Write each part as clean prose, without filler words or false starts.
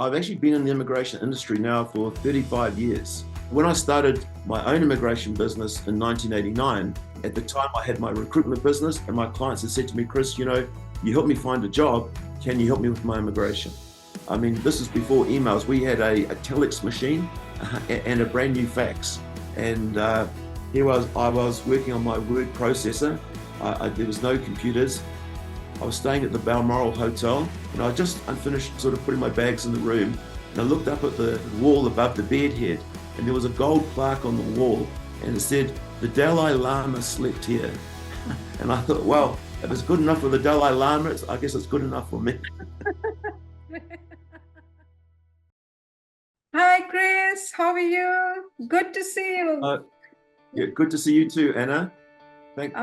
I've actually been in the immigration industry now for 35 years. When I started my own immigration business in 1989, at the time I had my recruitment business and my clients had said to me, Chris, you helped me find a job, can you help me with my immigration? I mean, this is before emails. We had a telex machine and a brand new fax. And here I was working on my word processor. There was no computers. I was staying at the Balmoral Hotel and I just unfinished sort of putting my bags in the room, and I looked up at the wall above the bed head and there was a gold plaque on the wall and it said, the Dalai Lama slept here. And I thought, well, if it's good enough for the Dalai Lama, I guess it's good enough for me. Hi, Chris. How are you? Good to see you. Yeah, good to see you too, Anna.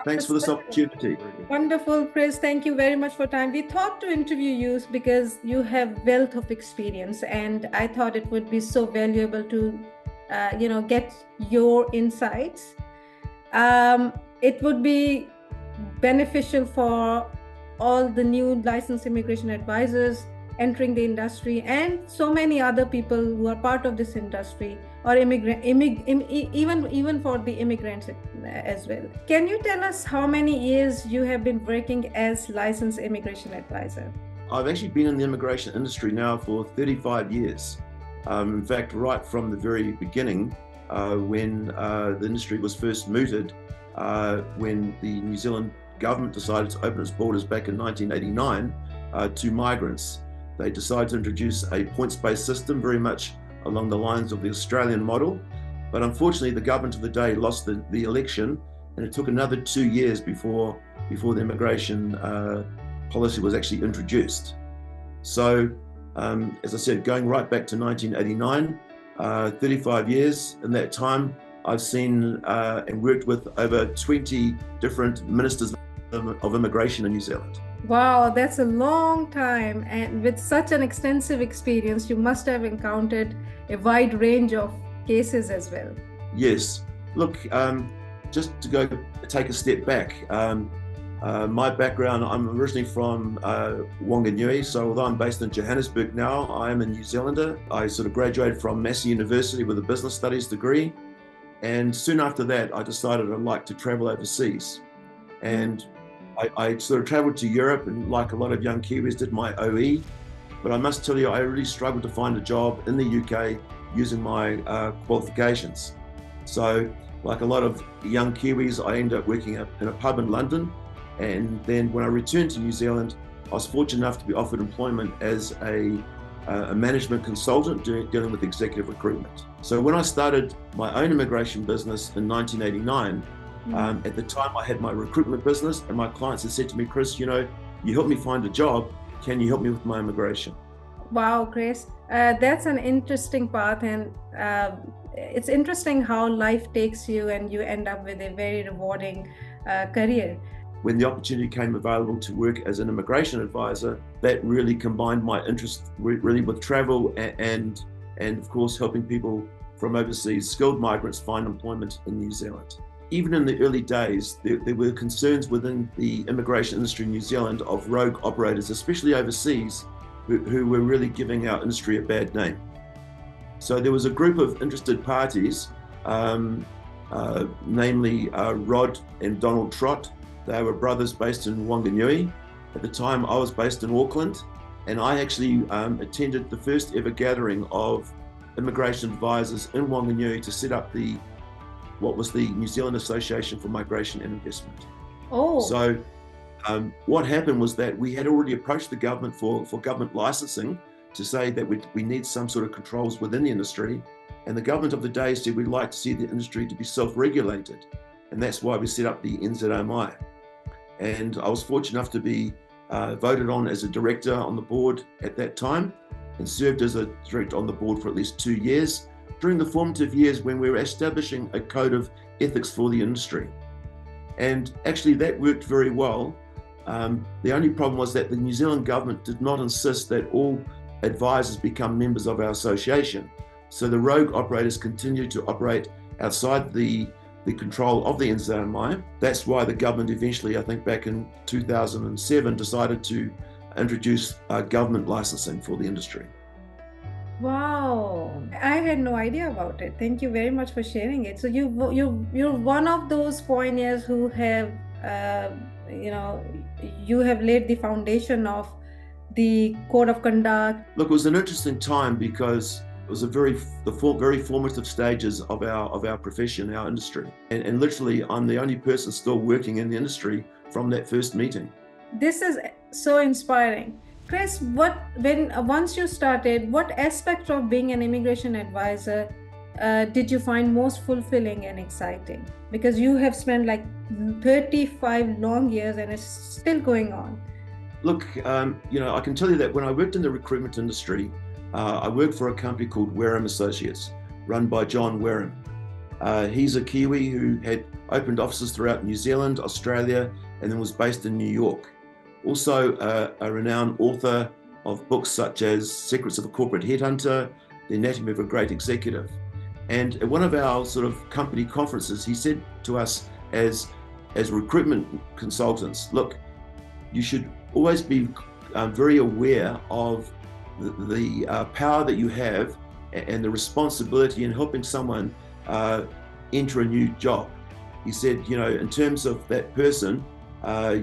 Thanks for this opportunity. Wonderful, Chris. Thank you very much for time. We thought to interview you because you have wealth of experience, and I thought it would be so valuable to, get your insights. It would be beneficial for all the new licensed immigration advisors entering the industry and so many other people who are part of this industry, or even for the immigrants as well. Can you tell us how many years you have been working as licensed immigration advisor? I've actually been in the immigration industry now for 35 years. In fact, right from the very beginning, when the industry was first mooted, when the New Zealand government decided to open its borders back in 1989 to migrants. They decided to introduce a points-based system, very much along the lines of the Australian model. But unfortunately, the government of the day lost the election, and it took another 2 years before the immigration policy was actually introduced. So, as I said, going right back to 1989, 35 years. In that time, I've seen and worked with over 20 different ministers of immigration in New Zealand. Wow, that's a long time, and with such an extensive experience, you must have encountered a wide range of cases as well. Yes. Look, just to take a step back, my background, I'm originally from Wanganui, so although I'm based in Johannesburg now, I am a New Zealander. I sort of graduated from Massey University with a business studies degree, and soon after that, I decided I'd like to travel overseas. And I sort of traveled to Europe and, like a lot of young Kiwis, did my OE. But I must tell you, I really struggled to find a job in the UK using my qualifications. So, like a lot of young Kiwis, I ended up working in a pub in London. And then when I returned to New Zealand, I was fortunate enough to be offered employment as a management consultant dealing with executive recruitment. So when I started my own immigration business in 1989, at the time I had my recruitment business and my clients had said to me, Chris, you helped me find a job, can you help me with my immigration? Wow, Chris, that's an interesting path, and it's interesting how life takes you and you end up with a very rewarding career. When the opportunity came available to work as an immigration advisor, that really combined my interest really with travel and of course helping people from overseas, skilled migrants, find employment in New Zealand. Even in the early days, there were concerns within the immigration industry in New Zealand of rogue operators, especially overseas, who were really giving our industry a bad name. So there was a group of interested parties, namely Rod and Donald Trott. They were brothers based in Wanganui. At the time, I was based in Auckland, and I actually attended the first ever gathering of immigration advisors in Wanganui to set up what was the New Zealand Association for Migration and Investment. Oh. So what happened was that we had already approached the government for government licensing to say that we need some sort of controls within the industry. And the government of the day said we'd like to see the industry to be self-regulated. And that's why we set up the NZOMI. And I was fortunate enough to be voted on as a director on the board at that time and served as a director on the board for at least 2 years during the formative years when we were establishing a code of ethics for the industry. And actually that worked very well. The only problem was that the New Zealand government did not insist that all advisors become members of our association. So the rogue operators continued to operate outside the control of the NZOMI. That's why the government eventually, I think back in 2007, decided to introduce government licensing for the industry. Wow, I had no idea about it. Thank you very much for sharing it. So you're one of those pioneers who have, you know, you have laid the foundation of the code of conduct. Look, it was an interesting time because it was very formative stages of our profession, our industry, and literally I'm the only person still working in the industry from that first meeting. This is so inspiring. Chris, once you started, what aspect of being an immigration advisor did you find most fulfilling and exciting? Because you have spent like 35 long years and it's still going on. Look, I can tell you that when I worked in the recruitment industry, I worked for a company called Wareham Associates, run by John Wareham. He's a Kiwi who had opened offices throughout New Zealand, Australia, and then was based in New York. Also a renowned author of books such as Secrets of a Corporate Headhunter, The Anatomy of a Great Executive. And at one of our sort of company conferences, he said to us as recruitment consultants, look, you should always be very aware of the power that you have and the responsibility in helping someone enter a new job. He said, in terms of that person,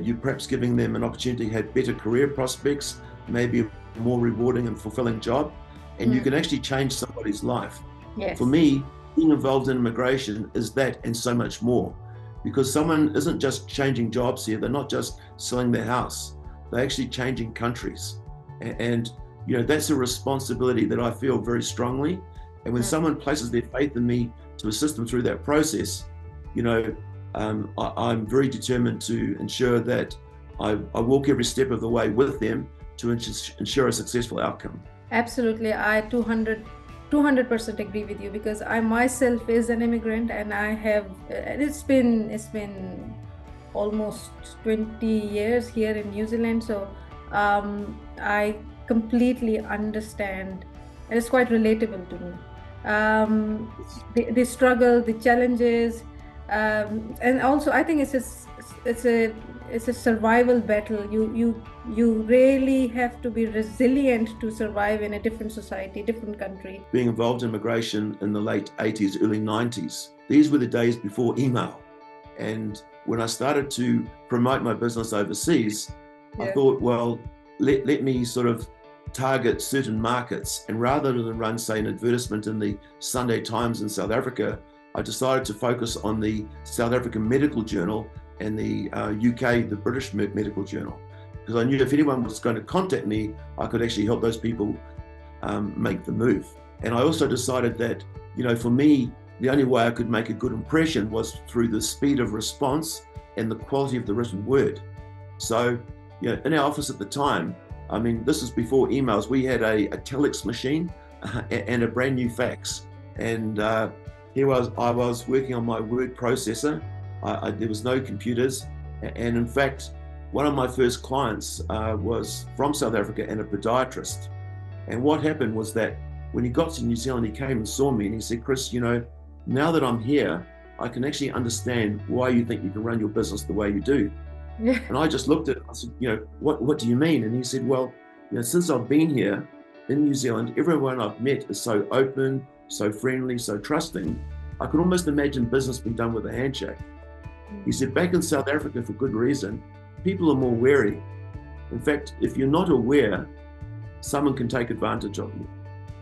you're perhaps giving them an opportunity to have better career prospects, maybe a more rewarding and fulfilling job, and you can actually change somebody's life. Yes. For me, being involved in immigration is that and so much more, because someone isn't just changing jobs here, they're not just selling their house, they're actually changing countries. And that's a responsibility that I feel very strongly. And when someone places their faith in me to assist them through that process, I'm very determined to ensure that I walk every step of the way with them to ensure a successful outcome. Absolutely, I 200% agree with you, because I myself is an immigrant, and I have it's been almost 20 years here in New Zealand, so I completely understand, and it's quite relatable to me. The struggle, the challenges, and also I think it's a survival battle. You really have to be resilient to survive in a different society, different country. Being involved in immigration in the late 80s, early 90s, these were the days before email. And when I started to promote my business overseas, I thought, well, let me sort of target certain markets. And rather than run, say, an advertisement in the Sunday Times in South Africa, I decided to focus on the South African Medical Journal and the UK, the British Medical Journal, because I knew if anyone was going to contact me, I could actually help those people make the move. And I also decided that, for me, the only way I could make a good impression was through the speed of response and the quality of the written word. So, in our office at the time, I mean, this is before emails, we had a telex machine and a brand new fax. And here I was working on my word processor. There was no computers. And in fact, one of my first clients was from South Africa and a podiatrist. And what happened was that when he got to New Zealand, he came and saw me and he said, Chris, now that I'm here, I can actually understand why you think you can run your business the way you do. Yeah. And I just looked at it, I said, what do you mean? And he said, well, since I've been here in New Zealand, everyone I've met is so open, so friendly, so trusting. I could almost imagine business being done with a handshake. He said, back in South Africa, for good reason, people are more wary. In fact, if you're not aware, someone can take advantage of you.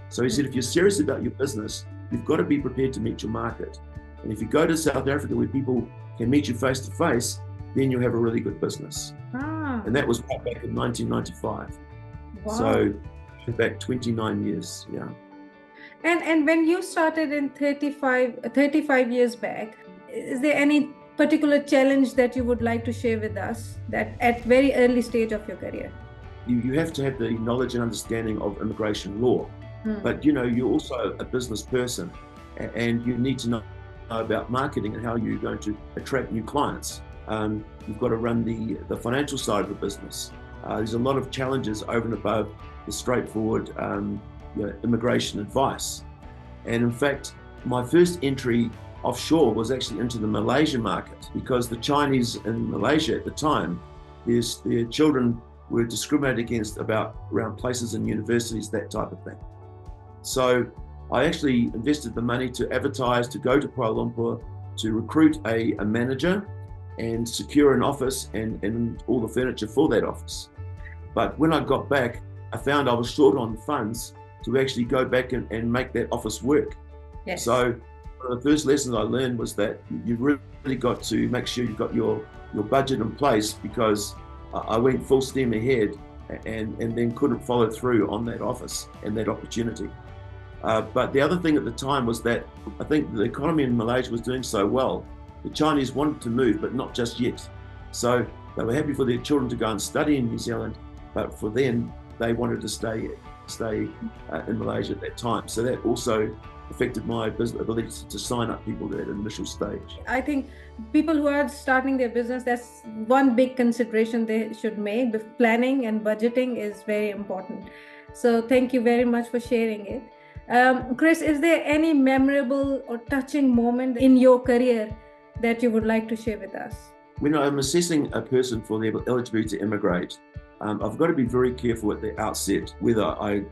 So he said, if you're serious about your business, you've got to be prepared to meet your market. And if you go to South Africa where people can meet you face to face, then you'll have a really good business. And that was right back in 1995. Wow. So back 29 years, yeah. And when you started in 35 years back, is there any particular challenge that you would like to share with us that at very early stage of your career? You have to have the knowledge and understanding of immigration law, but you're also a business person, and you need to know about marketing and how you're going to attract new clients. You've got to run the financial side of the business. There's a lot of challenges over and above the straightforward immigration advice. And in fact, my first entry offshore was actually into the Malaysian market, because the Chinese in Malaysia at the time, their children were discriminated against around places in universities, that type of thing. So I actually invested the money to advertise, to go to Kuala Lumpur, to recruit a manager and secure an office and all the furniture for that office. But when I got back, I found I was short on funds to actually go back and make that office work. Yes. So one of the first lessons I learned was that you've really got to make sure you've got your budget in place, because I went full steam ahead and then couldn't follow through on that office and that opportunity. But the other thing at the time was that I think the economy in Malaysia was doing so well. The Chinese wanted to move, but not just yet. So they were happy for their children to go and study in New Zealand, but for them, they wanted to stay in Malaysia at that time. So that also affected my business ability to sign up people at an initial stage. I think people who are starting their business, that's one big consideration they should make. The planning and budgeting is very important. So thank you very much for sharing it. Chris, is there any memorable or touching moment in your career that you would like to share with us? When I'm assessing a person for their eligibility to immigrate, I've got to be very careful at the outset whether I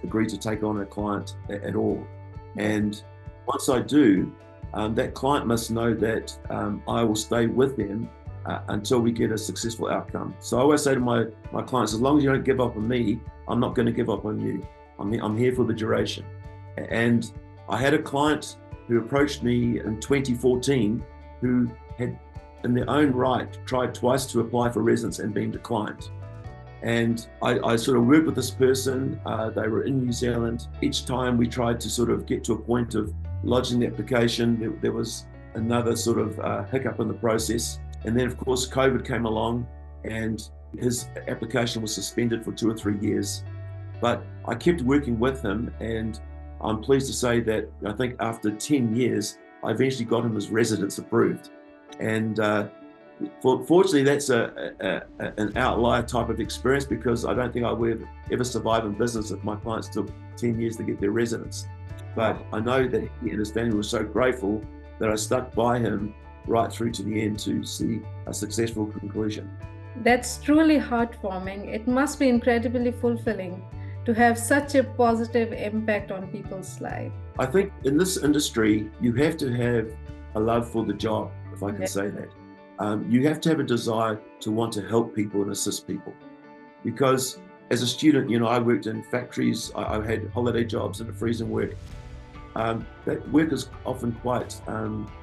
agree to take on a client at all. And once I do, that client must know that I will stay with them until we get a successful outcome. So I always say to my clients, as long as you don't give up on me, I'm not going to give up on you. I'm here for the duration. And I had a client who approached me in 2014 who had, in their own right, tried twice to apply for residence and been declined. And I sort of worked with this person. They were in New Zealand. Each time we tried to sort of get to a point of lodging the application, there was another sort of hiccup in the process. And then, of course, COVID came along and his application was suspended for 2 or 3 years. But I kept working with him, and I'm pleased to say that I think after 10 years, I eventually got him his residence approved. And fortunately, that's an outlier type of experience, because I don't think I would ever survive in business if my clients took 10 years to get their residence. But I know that he and his family were so grateful that I stuck by him right through to the end to see a successful conclusion. That's truly heartwarming. It must be incredibly fulfilling to have such a positive impact on people's life. I think in this industry, you have to have a love for the job, if I can say that. You have to have a desire to want to help people and assist people. Because as a student, I worked in factories, I had holiday jobs and a freezing work. That work is often quite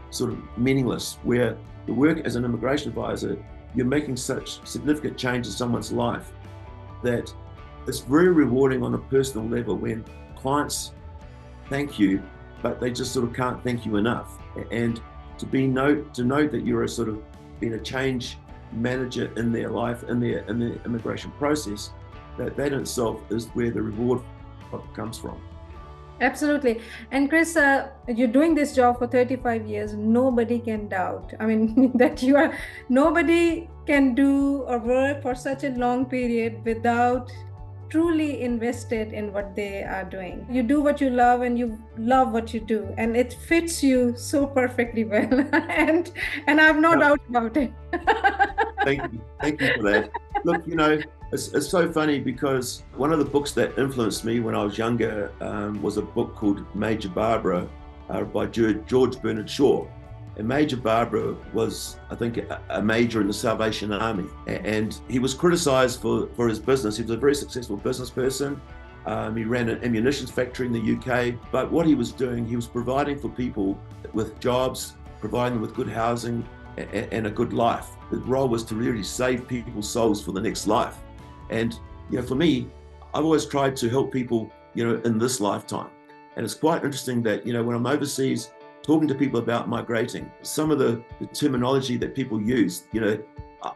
sort of meaningless, where the work as an immigration advisor, you're making such significant change in someone's life that it's very rewarding on a personal level when clients thank you, but they just sort of can't thank you enough. And to know that you're a sort of been a change manager in their life, in their immigration process, that in itself is where the reward comes from. Absolutely. And Chris, you're doing this job for 35 years. Nobody can doubt, that nobody can do or work for such a long period without truly invested in what they are doing. You do what you love and you love what you do, and it fits you so perfectly well. and I have no doubt about it. Thank you for that. Look, it's so funny, because one of the books that influenced me when I was younger was a book called Major Barbara by George Bernard Shaw. And Major Barbara was, I think, a major in the Salvation Army. And he was criticized for his business. He was a very successful business person. He ran an ammunitions factory in the UK. But what he was doing, he was providing for people with jobs, providing them with good housing and a good life. His role was to really save people's souls for the next life. And for me, I've always tried to help people, in this lifetime. And it's quite interesting that, when I'm overseas talking to people about migrating, some of the terminology that people use,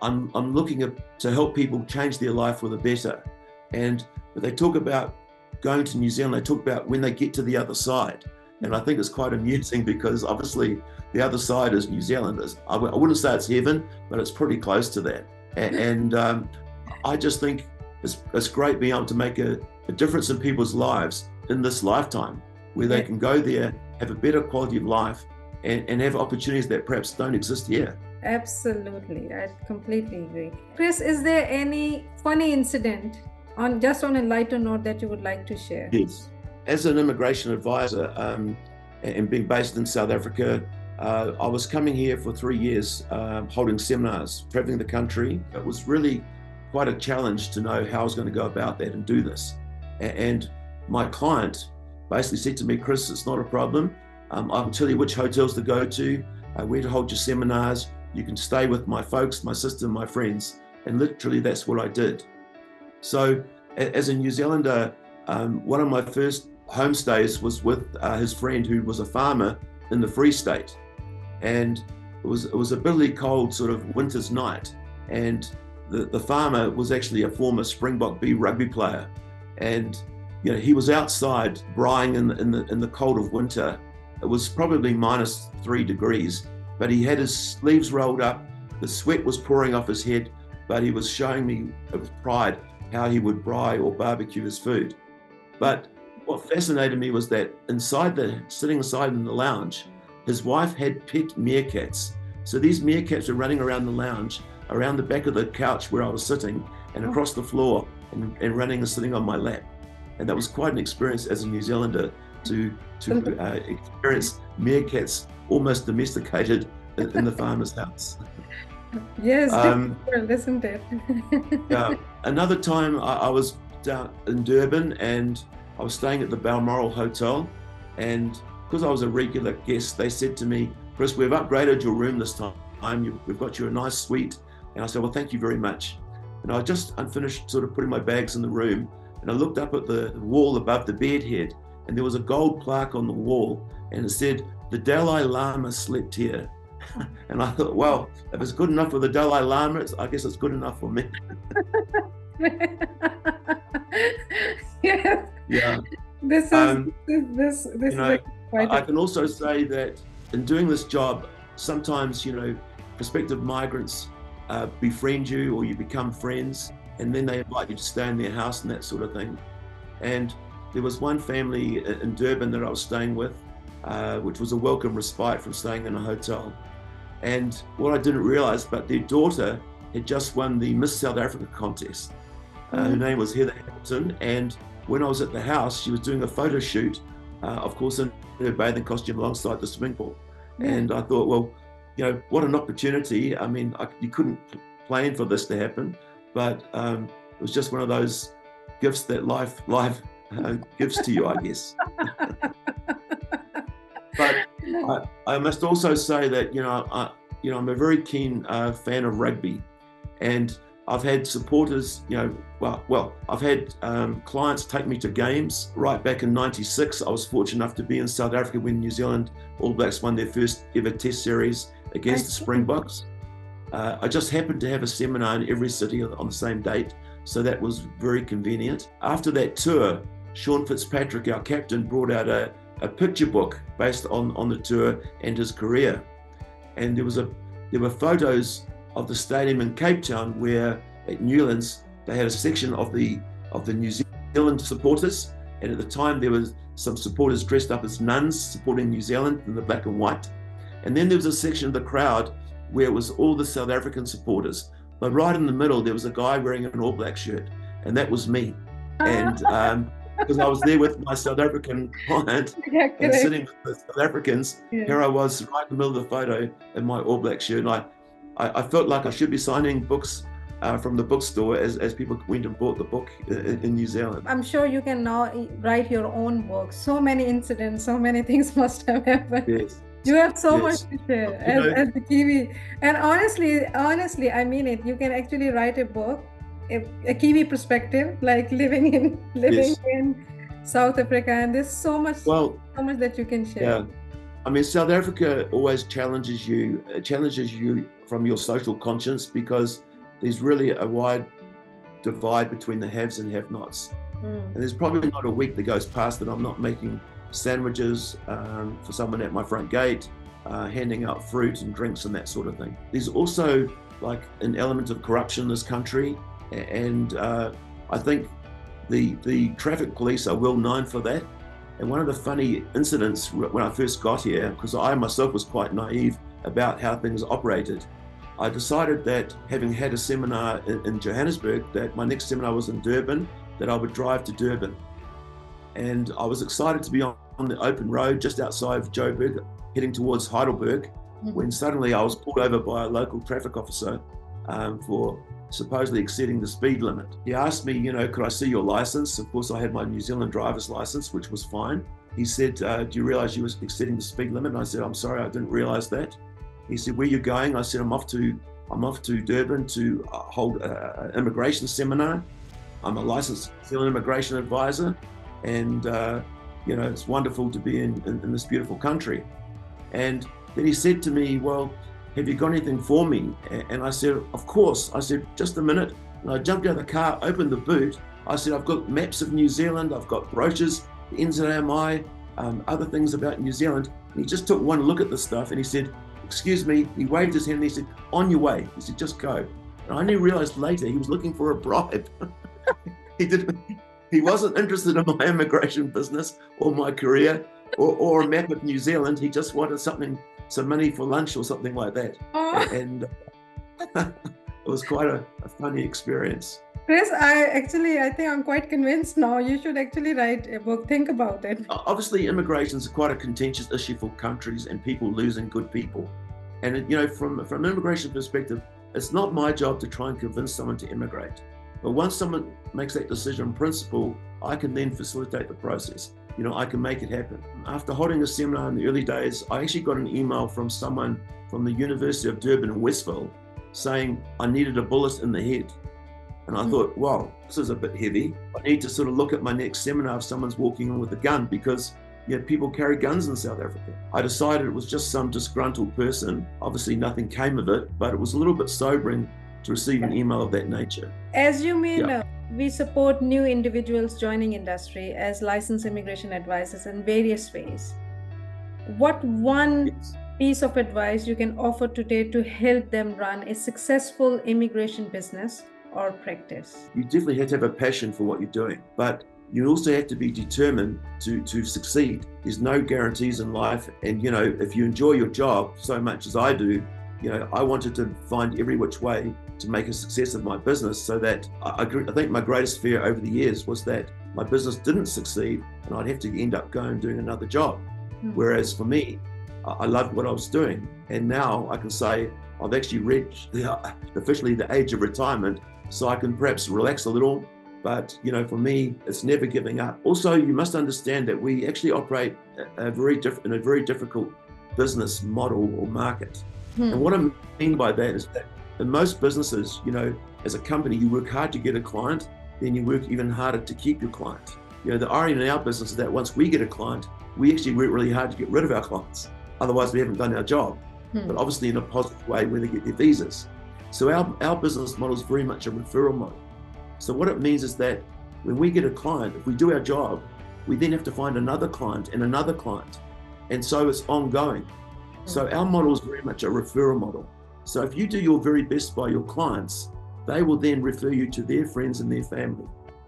I'm looking to help people change their life for the better. And when they talk about going to New Zealand, they talk about when they get to the other side. And I think it's quite amusing, because obviously the other side is New Zealand. I wouldn't say it's heaven, but it's pretty close to that. And I just think it's great being able to make a difference in people's lives in this lifetime, where they can go there, have a better quality of life, and have opportunities that perhaps don't exist here. Absolutely, I completely agree. Chris, is there any funny incident, on a lighter note, that you would like to share? Yes. as an immigration advisor and being based in South Africa, I was coming here for 3 years, holding seminars, traveling the country. It was really quite a challenge to know how I was going to go about that and do this. And my client basically said to me, Chris, it's not a problem. I'll tell you which hotels to go to, where to hold your seminars. You can stay with my folks, my sister, my friends. And literally that's what I did. So as a New Zealander, one of my first homestays was with his friend who was a farmer in the Free State. And it was a bitterly cold sort of winter's night. And the farmer was actually a former Springbok B rugby player. And he was outside braaiing in the cold of winter. It was probably -3 degrees, but he had his sleeves rolled up. The sweat was pouring off his head, but he was showing me with pride how he would braai or barbecue his food. But what fascinated me was that sitting inside in the lounge, his wife had pet meerkats. So these meerkats were running around the lounge, around the back of the couch where I was sitting, and across the floor, and running and sitting on my lap. And that was quite an experience as a New Zealander to experience meerkats almost domesticated in the farmer's house. Yes, different, isn't it? Another time I was down in Durban and I was staying at the Balmoral Hotel, and because I was a regular guest, they said to me, Chris, we've upgraded your room this time. We've got you a nice suite. And I said, well, thank you very much. And I just unfinished sort of putting my bags in the room, and I looked up at the wall above the bed head, and there was a gold plaque on the wall, and it said, the Dalai Lama slept here. And I thought, well, if it's good enough for the Dalai Lama, I guess it's good enough for me. Yes. Yeah. This is I can also say that in doing this job, sometimes, prospective migrants befriend you, or you become friends, and then they invite you to stay in their house and that sort of thing. And there was one family in Durban that I was staying with, which was a welcome respite from staying in a hotel. And what I didn't realize, but their daughter had just won the Miss South Africa contest. Her name was Heather Hamilton, and when I was at the house, she was doing a photo shoot, of course, in her bathing costume alongside the swimming pool. And I thought, well, what an opportunity. I mean, you couldn't plan for this to happen, but it was just one of those gifts that life gives to you, I guess. But I must also say that, I'm a very keen fan of rugby, and I've had supporters, I've had clients take me to games. Right back in '96, I was fortunate enough to be in South Africa when New Zealand All Blacks won their first ever test series against the Springboks. I just happened to have a seminar in every city on the same date, so that was very convenient. After that tour, Sean Fitzpatrick, our captain, brought out a picture book based on the tour and his career. And there were photos of the stadium in Cape Town, where at Newlands they had a section of the New Zealand supporters, and at the time there was some supporters dressed up as nuns supporting New Zealand in the black and white, and then there was a section of the crowd where it was all the South African supporters, but right in the middle there was a guy wearing an All Black shirt, and that was me. And because I was there with my South African client and sitting with the South Africans, here I was right in the middle of the photo in my All Black shirt, and I felt like I should be signing books from the bookstore as people went and bought the book in New Zealand. I'm sure you can now write your own book. So many incidents, so many things must have happened. Yes. You have so much to share as the Kiwi. And honestly, I mean it. You can actually write a book, a Kiwi perspective, like living in South Africa, and there's so much that you can share. Yeah. I mean, South Africa always challenges you from your social conscience, because there's really a wide divide between the haves and have-nots. And there's probably not a week that goes past that I'm not making sandwiches for someone at my front gate, handing out fruit and drinks and that sort of thing. There's also like an element of corruption in this country, and I think the traffic police are well known for that. And one of the funny incidents when I first got here, because I myself was quite naive about how things operated, I decided that, having had a seminar in Johannesburg, that my next seminar was in Durban, that I would drive to Durban. And I was excited to be on the open road just outside of Joburg, heading towards Heidelberg, when suddenly I was pulled over by a local traffic officer for supposedly exceeding the speed limit. He asked me, could I see your license? Of course, I had my New Zealand driver's license, which was fine. He said, do you realize you were exceeding the speed limit? And I said, I'm sorry, I didn't realize that. He said, where are you going? I said, I'm off to Durban to hold an immigration seminar. I'm a licensed New Zealand immigration advisor, and it's wonderful to be in this beautiful country. And then he said to me, well, have you got anything for me? And I said, of course. I said, just a minute. And I jumped out of the car, opened the boot. I said, I've got maps of New Zealand. I've got brochures, the NZAMI, other things about New Zealand. And he just took one look at the stuff and he said, excuse me. He waved his hand and he said, on your way. He said, just go. And I only realized later he was looking for a bribe. He wasn't interested in my immigration business or my career or a map of New Zealand. He just wanted some money for lunch or something like that. And it was quite a funny experience. Chris, I think I'm quite convinced now. You should actually write a book. Think about it. Obviously, immigration is quite a contentious issue for countries and people losing good people. And from an immigration perspective, it's not my job to try and convince someone to immigrate. But once someone makes that decision in principle, I can then facilitate the process. I can make it happen. After holding a seminar in the early days, I actually got an email from someone from the University of Durban in Westville saying I needed a bullet in the head. And I thought, wow, this is a bit heavy. I need to sort of look at my next seminar if someone's walking in with a gun, because people carry guns in South Africa. I decided it was just some disgruntled person. Obviously nothing came of it, but it was a little bit sobering to receive an email of that nature. As you may know, we support new individuals joining industry as licensed immigration advisors in various ways. What one piece of advice you can offer today to help them run a successful immigration business or practice? You definitely have to have a passion for what you're doing, but you also have to be determined to succeed. There's no guarantees in life. And, if you enjoy your job so much as I do, I wanted to find every which way to make a success of my business, so that I think my greatest fear over the years was that my business didn't succeed and I'd have to end up doing another job. Whereas for me, I loved what I was doing. And now I can say I've actually reached officially the age of retirement, so I can perhaps relax a little. But, for me, it's never giving up. Also, you must understand that we actually operate in a very difficult business model or market. And what I mean by that is that in most businesses, as a company, you work hard to get a client, then you work even harder to keep your client. The irony in our business is that once we get a client, we actually work really hard to get rid of our clients. Otherwise, we haven't done our job. But obviously in a positive way when they get their visas. So our business model is very much a referral model. So what it means is that when we get a client, if we do our job, we then have to find another client and another client. And so it's ongoing. So our model is very much a referral model. So if you do your very best by your clients, they will then refer you to their friends and their family.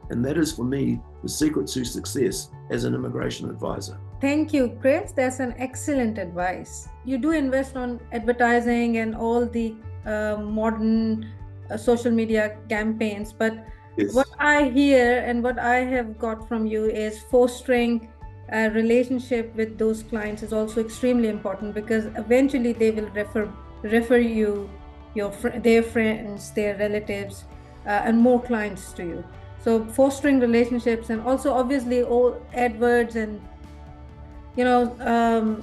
And that is, for me, the secret to success as an immigration advisor. Thank you, Chris. That's an excellent advice. You do invest on advertising and all the modern social media campaigns, but what I hear and what I have got from you is fostering a relationship with those clients is also extremely important, because eventually they will refer you, their friends, their relatives, and more clients to you. So fostering relationships, and also obviously all AdWords and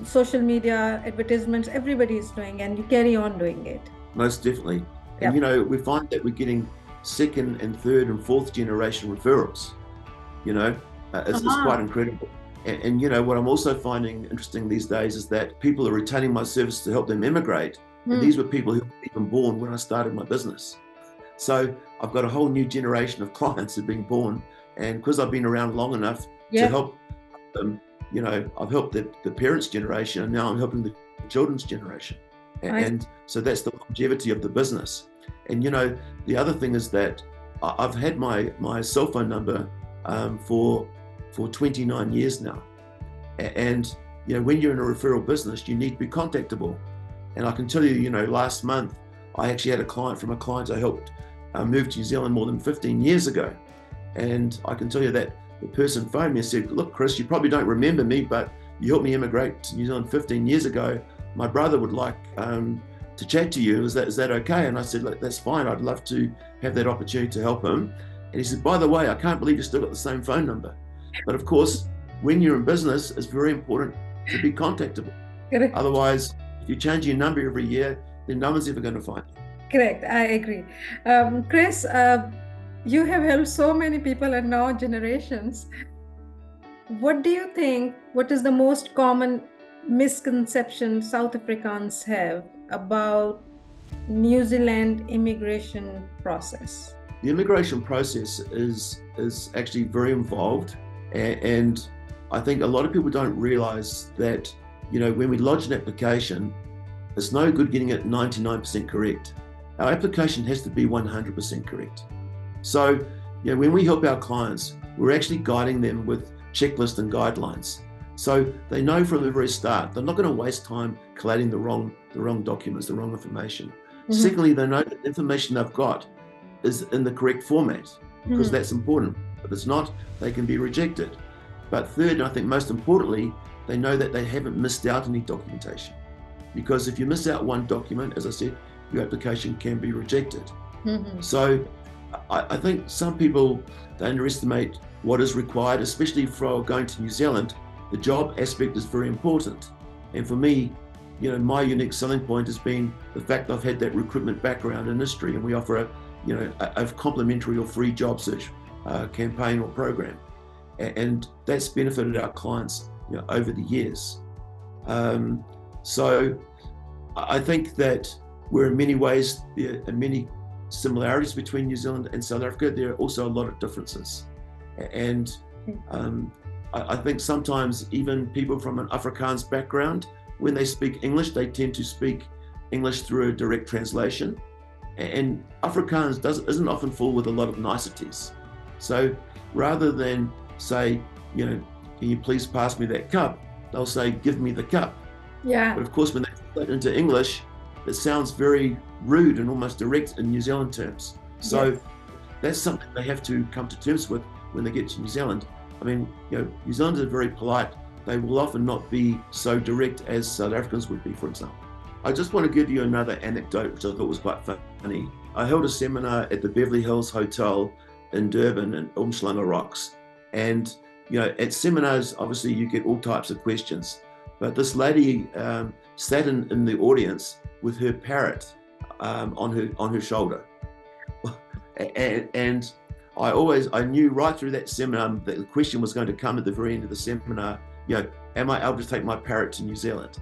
social media advertisements, everybody is doing, and you carry on doing it. Most definitely. And we find that we're getting second and third and fourth generation referrals. It's quite incredible. And what I'm also finding interesting these days is that people are retaining my service to help them immigrate. And these were people who were even born when I started my business. So I've got a whole new generation of clients who've been born. And because I've been around long enough to help them, I've helped the parents' generation, and now I'm helping the children's generation. And so that's the longevity of the business. And, the other thing is that I've had my cell phone number for 29 years now. And, when you're in a referral business, you need to be contactable. And I can tell you, last month, I actually had a client I helped move to New Zealand more than 15 years ago. And I can tell you that the person phoned me and said, look, Chris, you probably don't remember me, but you helped me immigrate to New Zealand 15 years ago. My brother would like to chat to you. Is that okay? And I said, look, that's fine. I'd love to have that opportunity to help him. And he said, by the way, I can't believe you still got the same phone number. But of course, when you're in business, it's very important to be contactable. Correct. Otherwise, if you change your number every year, then no one's ever going to find you. Correct. I agree. Chris, you have helped so many people and now generations. What do you think, what is the most common misconception South Africans have about New Zealand immigration process? The immigration process is actually very involved, and I think a lot of people don't realize that, when we lodge an application, it's no good getting it 99% correct. Our application has to be 100% correct. So, when we help our clients, we're actually guiding them with checklists and guidelines. So they know from the very start, they're not going to waste time collating the wrong documents, the wrong information. Mm-hmm. Secondly, they know that the information they've got is in the correct format, because that's important. If it's not, they can be rejected. But third, and I think most importantly, they know that they haven't missed out any documentation. Because if you miss out one document, as I said, your application can be rejected. Mm-hmm. So I think some people, they underestimate what is required, especially for going to New Zealand. The job aspect is very important. And for me, my unique selling point has been the fact that I've had that recruitment background in history, and we offer a complimentary or free job search campaign or program. And that's benefited our clients over the years. So I think that we're in many ways, there are many similarities between New Zealand and South Africa. There are also a lot of differences. And I think sometimes even people from an Afrikaans background, when they speak English, they tend to speak English through a direct translation. And Afrikaans isn't often full with a lot of niceties. So rather than say, can you please pass me that cup? They'll say, give me the cup. Yeah. But of course, when they put it into English, it sounds very rude and almost direct in New Zealand terms. So that's something they have to come to terms with when they get to New Zealand. I mean, New Zealanders are very polite. They will often not be so direct as South Africans would be, for example. I just want to give you another anecdote, which I thought was quite funny. I held a seminar at the Beverly Hills Hotel in Durban in Umhlanga Rocks. And, at seminars, obviously you get all types of questions. But this lady sat in the audience with her parrot on her shoulder. And I knew right through that seminar that the question was going to come at the very end of the seminar, am I able to take my parrot to New Zealand?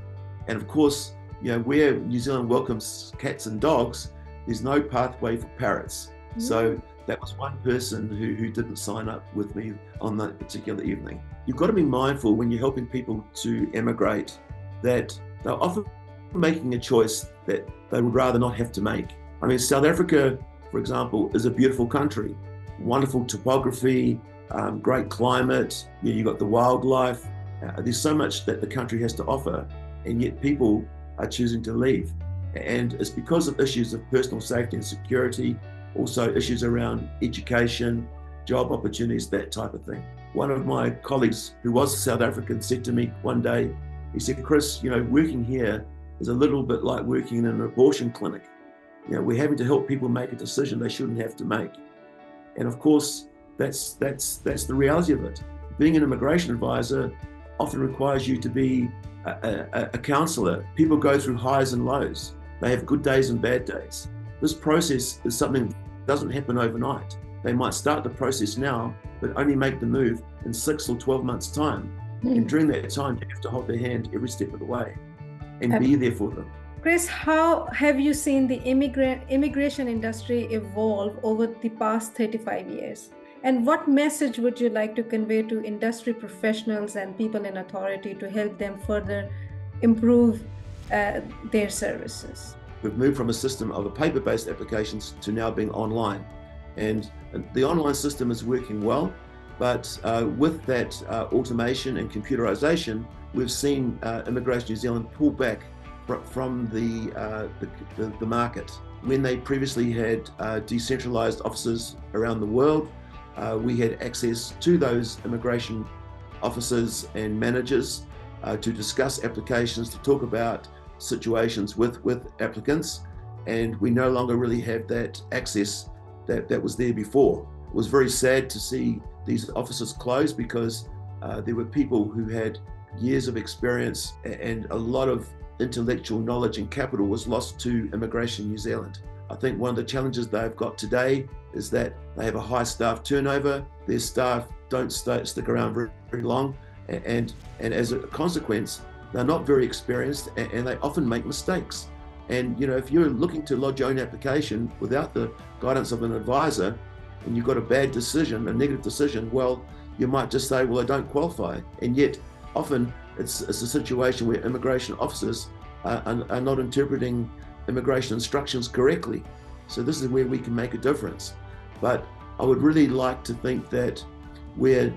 And of course, where New Zealand welcomes cats and dogs, there's no pathway for parrots. Mm-hmm. So that was one person who didn't sign up with me on that particular evening. You've got to be mindful when you're helping people to emigrate that they're often making a choice that they would rather not have to make. I mean, South Africa, for example, is a beautiful country, wonderful topography, great climate, you've got the wildlife. There's so much that the country has to offer, and yet people are choosing to leave. And it's because of issues of personal safety and security, also issues around education, job opportunities, that type of thing. One of my colleagues who was South African said to me one day, he said, Chris, working here is a little bit like working in an abortion clinic. We're having to help people make a decision they shouldn't have to make. And of course, that's the reality of it. Being an immigration advisor often requires you to be a counselor. People go through highs and lows. They have good days and bad days. This process is something that doesn't happen overnight. They might start the process now, but only make the move in 6 or 12 months' time. And during that time, you have to hold their hand every step of the way and be there for them. Chris, how have you seen the immigration industry evolve over the past 35 years? And what message would you like to convey to industry professionals and people in authority to help them further improve their services? We've moved from a system of paper-based applications to now being online. And the online system is working well, but with that automation and computerization, we've seen Immigration New Zealand pull back from the market. When they previously had decentralized offices around the world, we had access to those immigration officers and managers to discuss applications, to talk about situations with applicants, and we no longer really have that access that was there before. It was very sad to see these offices close because there were people who had years of experience and a lot of intellectual knowledge and capital was lost to Immigration New Zealand. I think one of the challenges they've got today is that they have a high staff turnover. Their staff don't stick around very long, and as a consequence, they're not very experienced and they often make mistakes. And if you're looking to lodge your own application without the guidance of an advisor and you've got a bad decision, a negative decision, well, you might just say, well, I don't qualify. And yet often it's a situation where immigration officers are not interpreting immigration instructions correctly. So this is where we can make a difference. But I would really like to think that where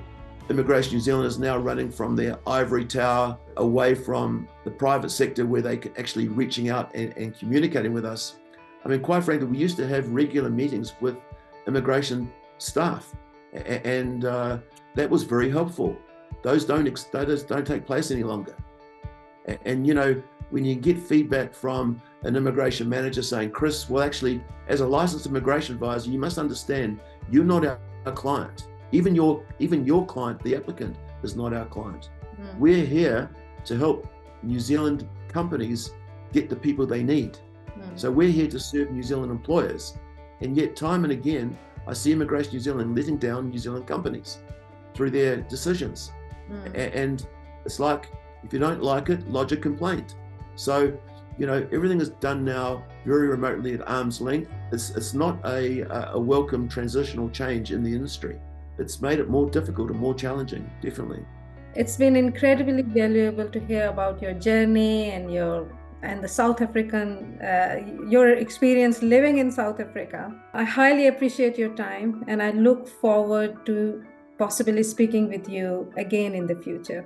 Immigration New Zealand is now running from their ivory tower away from the private sector where they can actually reaching out and communicating with us. I mean, quite frankly, we used to have regular meetings with immigration staff, and that was very helpful. Those don't take place any longer. And when you get feedback from an immigration manager saying, Chris, well, actually, as a licensed immigration advisor, you must understand you're not our client. Even your client, the applicant, is not our client. Mm. We're here to help New Zealand companies get the people they need. Mm. So we're here to serve New Zealand employers. And yet time and again, I see Immigration New Zealand letting down New Zealand companies through their decisions. Mm. And it's like, if you don't like it, lodge a complaint. So, everything is done now very remotely at arm's length. It's not a welcome transitional change in the industry. It's made it more difficult and more challenging, definitely. It's been incredibly valuable to hear about your journey and the South African, your experience living in South Africa. I highly appreciate your time, and I look forward to possibly speaking with you again in the future.